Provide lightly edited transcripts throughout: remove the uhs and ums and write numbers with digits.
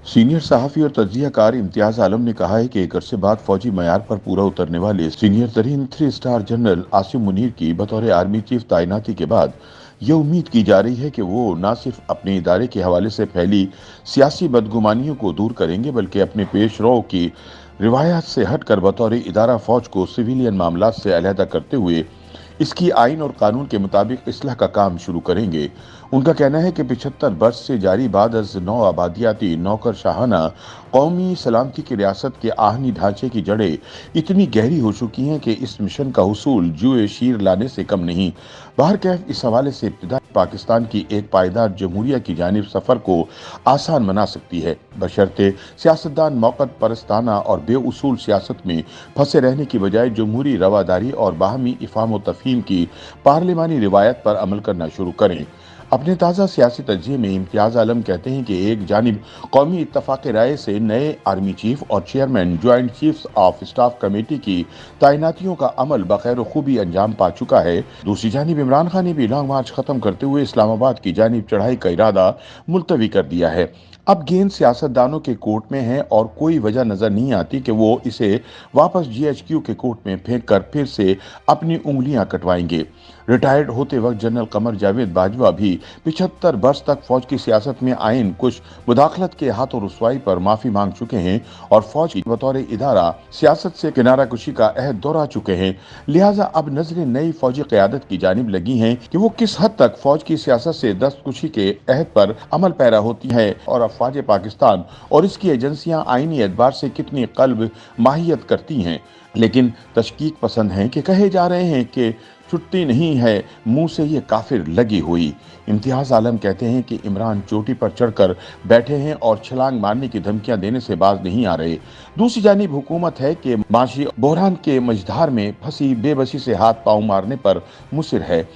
Senior सहाफ़ी और तज्ज़िया car इम्तियाज़ आलम ने कहा है कि एक अरसे बाद फौजी मयार पर पूरा उतरने वाले सीनियर तरीन 3 स्टार जनरल आसिम मुनीर की बतौर आर्मी चीफ तैनाती के बाद ये उम्मीद की जा रही है कि वो न सिर्फ अपने इदारे के हवाले से फैली सियासी बदगुमानियों को दूर करेंगे, बल्कि अपने पेश रो की रिवायात से हटकर बतौर इदारा फौज को सिविलियन मामलात से अलहदा करते हुए इसकी आइन और कानून के मुताबिक इस्लाह का काम शुरू करेंगे। उनका कहना है कि 75 बरस से जारी बाद अज नौ आबादियाती नौकर शाहाना कौमी सलामती की रियासत के आहनी ढांचे की जड़ें इतनी गहरी हो चुकी हैं कि इस मिशन का हुसूल जुए शीर लाने से कम नहीं। बहरकैफ इस हवाले से इब्तिदा पाकिस्तान की एक पायदार जमहूरिया की जानिब सफ़र को आसान बना सकती है, बशर्ते सियासतदान मौक़त परस्ताना और बेउसूल सियासत में फंसे रहने की बजाय जमहूरी रवादारी और बाहमी इफ़ाम व तफ़हीम की पार्लिमानी रिवायत पर अमल करना शुरू करें। अपने ताज़ा सियासी तज्ज़िये में इम्तियाज़ आलम कहते हैं कि एक जानिब कौमी इत्तफ़ाक़ राय से नए आर्मी चीफ और chairman joint chiefs of staff committee की तैनातियों का अमल बखैर खूबी अंजाम पा चुका है। दूसरी जानिब इमरान खान ने भी लॉन्ग मार्च ख़त्म करते हुए इस्लामाबाद की जानिब चढ़ाई का इरादा मुलतवी कर दिया है। अब गेंद सियासतदानों के कोर्ट में है और कोई वजह नजर नहीं आती कि वो इसे वापस जीएचक्यू के कोर्ट में फेंक कर फिर से अपनी उंगलियां कटवाएंगे। रिटायर्ड होते वक्त जनरल कमर जावेद बाजवा भी 75 वर्ष तक फौज की सियासत में आइन कुछ मुदाखलत के हाथों रुसवाई पर माफी मांग चुके हैं और फौज की बतौर इदारा सियासत से किनारा कुशी का अहद दोहरा चुके हैं। लिहाजा अब नजरें नई फौजी क़यादत की जानिब लगी हैं कि वो किस हद तक फौज की सियासत से दस्तकुशी के अहद पर अमल पैरा होती है और अफवाज पाकिस्तान और इसकी एजेंसियां आईनी एतबार से कितनी कल्ब माहियत करती हैं। लेकिन तशकीक पसंद हैं कि कहे जा रहे हैं कि छुट्टी नहीं है मुंह से ये काफिर लगी हुई। इम्तियाज आलम कहते हैं कि इमरान चोटी पर चढ़कर बैठे हैं और छलांग मारने की धमकियां देने से बाज नहीं आ रहे। दूसरी जानिब हुकूमत है कि माशी बहरान के मझधार में फंसी बेबसी से हाथ पांव मारने पर मुसिर है।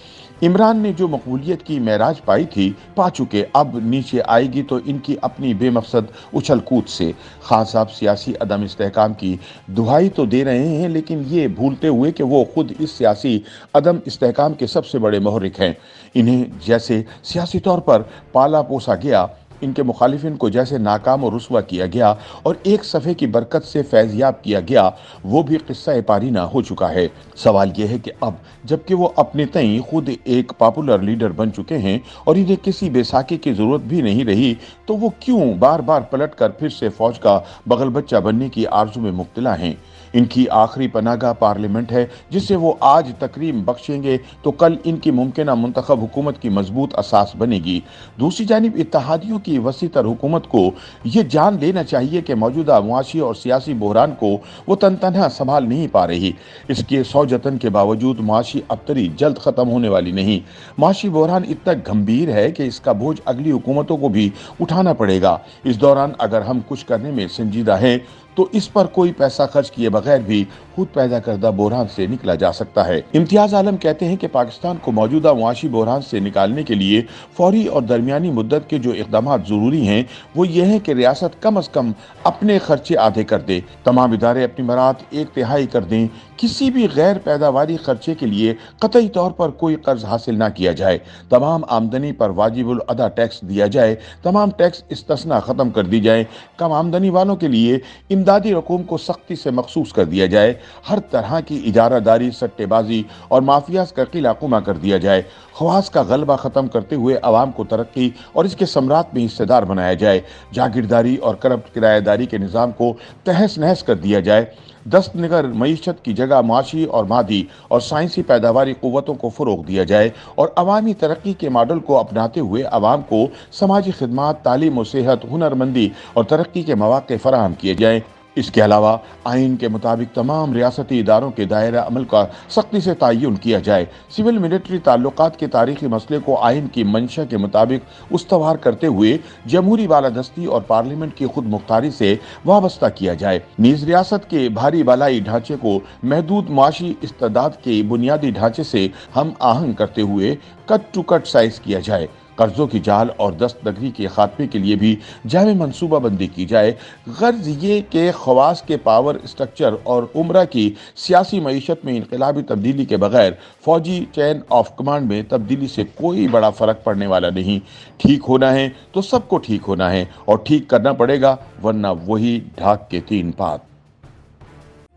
इमरान ने जो मकबूलियत की महराज पाई थी पा चुके, अब नीचे आएगी तो इनकी अपनी बेमकसद उछल कूद से। खान साहब सियासी अदम इस्तेहकाम की दुहाई तो दे रहे हैं, लेकिन ये भूलते हुए कि वो खुद इस सियासी अदम इस्तेहकाम के सबसे बड़े महर्रिक हैं। इन्हें जैसे सियासी तौर पर पाला पोसा गया, इनके मुखालिफिन को जैसे नाकाम और रुसवा किया गया और एक सफ़े की बरकत से फैज़याब किया गया, वो भी किस्सा पारीना हो चुका है। सवाल यह है कि अब जबकि वो अपने तई खुद एक पॉपुलर लीडर बन चुके हैं और इन्हें किसी बेसाखी की ज़रूरत भी नहीं रही, तो वो क्यों बार बार पलट कर फिर से फौज का बगल बच्चा बनने की आरजू में मुब्तला हैं। इनकी आखिरी पनागा पार्लियामेंट है, जिसे वो आज तकरीम बख्शेंगे तो कल इनकी मुमकिना मुंतखब हुकूमत की मजबूत असास बनेगी। दूसरी जानिब इत्तेहादियों की वसी तर हुकूमत को ये जान लेना चाहिए कि मौजूदा मुआशी और सियासी बहरान को वो तनतनहा संभाल नहीं पा रही। इसके 100 जतन के बावजूद मुआशी अबतरी जल्द ख़त्म होने वाली नहीं। मुआशी बहरान इतना गंभीर है कि इसका बोझ अगली हुकूमतों को भी उठाना पड़ेगा। इस दौरान अगर हम कुछ करने में संजीदा हैं तो इस पर कोई पैसा खर्च किए बगैर भी खुद पैदा करदा बहरान से निकला जा सकता है। इम्तियाज आलम कहते हैं कि पाकिस्तान को मौजूदा मुआशी बहरान से निकालने के लिए फौरी और दरमियानी मुद्दत के जो इक़दाम ज़रूरी हैं वो ये हैं कि रियासत कम अज़ कम अपने खर्चे आधे कर दे, तमाम इदारे अपनी मरात 1/3 कर दें, किसी भी गैर पैदावारी खर्चे के लिए कतई तौर पर कोई कर्ज हासिल ना किया जाए, तमाम आमदनी पर वाजिबुल अदा टैक्स दिया जाए, तमाम टैक्स इस्तिस्ना ख़त्म कर दी जाए, कम आमदनी वालों के लिए इमदादी रकूम को सख्ती से मखसूस कर दिया जाए, हर तरह की इजारादारी, सट्टेबाजी और माफियाज का किलाकुमा कर दिया जाए, खवास का गलबा ख़त्म करते हुए अवाम को तरक्की और इसके सम्राट में हिस्सेदार बनाया जाए, जागीरदारी और करप्ट किराएदारी के निज़ाम को तहस नहस कर दिया जाए, दस्तनिगर मईशत की जगह माशी और मादी और साइंसी पैदावारी क़ुव्वतों को फ़रोग़ दिया जाए और अवामी तरक्की के मॉडल को अपनाते हुए अवाम को समाजी खिदमात, तालीम और सेहत, हुनरमंदी और तरक्की के मौक़े फ़राहम किए जाएँ। इसके अलावा आइन के मुताबिक तमाम रियासती इदारों के दायरा अमल का सख्ती से तयन किया जाए, सिविल मिलिट्री ताल्लुकात के तारीखी मसले को आइन की मंशा के मुताबिक उस्तवार करते हुए जमहूरी बालादस्ती और पार्लियामेंट की खुद मुख्तारी से वाबस्ता किया जाए। नीज रियासत के भारी बालाई ढांचे को महदूद माशी इस्तेदाद के बुनियादी ढांचे से हम आहंग करते हुए कट टू कट साइज किया जाए। قرضوں کی جال اور دست دگری کے خاتمے کے لیے بھی جامع منصوبہ بندی کی جائے۔ غرض یہ کہ خواص کے پاور اسٹرکچر اور عمرہ کی سیاسی معیشت میں انقلابی تبدیلی کے بغیر فوجی چین آف کمانڈ میں تبدیلی سے کوئی بڑا فرق پڑنے والا نہیں۔ ٹھیک ہونا ہے تو سب کو ٹھیک ہونا ہے اور ٹھیک کرنا پڑے گا، ورنہ وہی ڈھاک کے 3 پات۔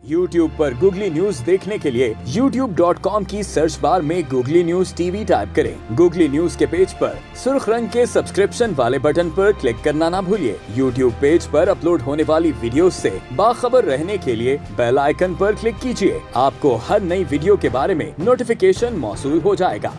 YouTube پر گوگلی نیوز دیکھنے کے لیے youtube.com کی سرچ بار میں googly news T V type کریں۔ گوگلی نیوز کے پیج پر سرخ رنگ کے سبسکرپشن والے بٹن پر کلک کرنا نہ بھولیے۔ YouTube پیج پر اپلوڈ ہونے والی ویڈیوز سے باخبر رہنے کے لیے بیل آئیکن پر کلک کیجیے۔ آپ کو ہر نئی ویڈیو کے بارے میں نوٹیفیکیشن موصول ہو جائے گا۔